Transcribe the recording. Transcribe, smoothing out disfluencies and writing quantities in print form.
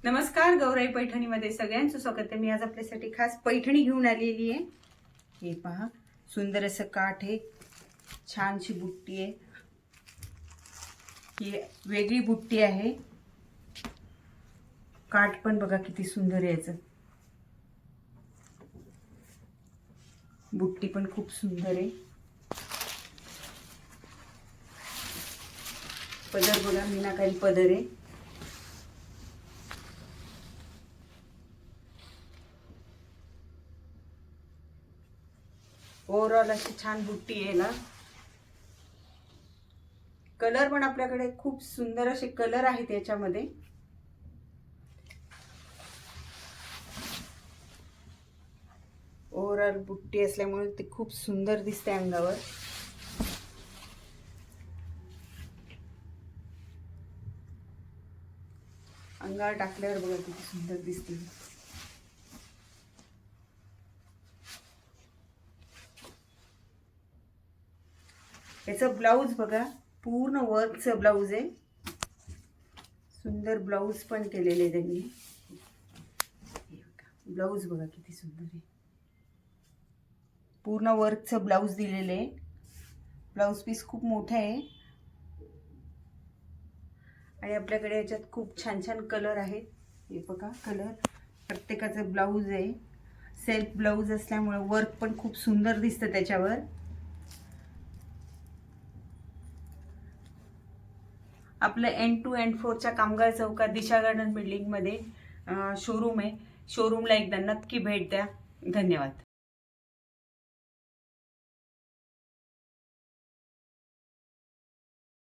नमस्कार, गौराई पैठणीमध्ये सगळ्यांचं स्वागत आहे। मी आज आपल्यासाठी खास पैठणी घेऊन आलेली आहे। हे पहा, सुंदर असं काठ आहे, छानशी बुट्टी आहे। ही वेगळी बुट्टी आहे। काठ पण बघा किती सुंदर आहे याचं। बुट्टी पण खूप सुंदर आहे। पदर बघा, मीनाकारी पदर आहे। ओव्हरऑल अशी छान बुट्टी आहे ना। कलर पण आपल्याकडे खूप सुंदर असे कलर आहेत याच्यामध्ये। ओव्हरऑल बुट्टी असल्यामुळे ते खूप सुंदर दिसते अंगावर। अंगावर टाकल्यावर बघा किती सुंदर दिसते। याचं ब्लाउज बघा, पूर्ण वर्कचं ब्लाउज आहे। सुंदर ब्लाउज पण केलेले आहे त्यांनी। ब्लाउज बघा किती सुंदर आहे। पूर्ण वर्कचं ब्लाउज दिलेले आहे। ब्लाउज पीस खूप मोठा आहे आणि आपल्याकडे याच्यात खूप छान छान कलर आहेत। हे बघा, कलर प्रत्येकाचं ब्लाउज आहे। सेल्फ ब्लाउज असल्यामुळे वर्क पण खूप सुंदर दिसतं त्याच्यावर। आपलं N2 N4च्या कामगार चौकात दिशा गार्डन बिल्डिंगमध्ये शोरूम आहे। शोरूमला एकदा नक्की भेट द्या। धन्यवाद।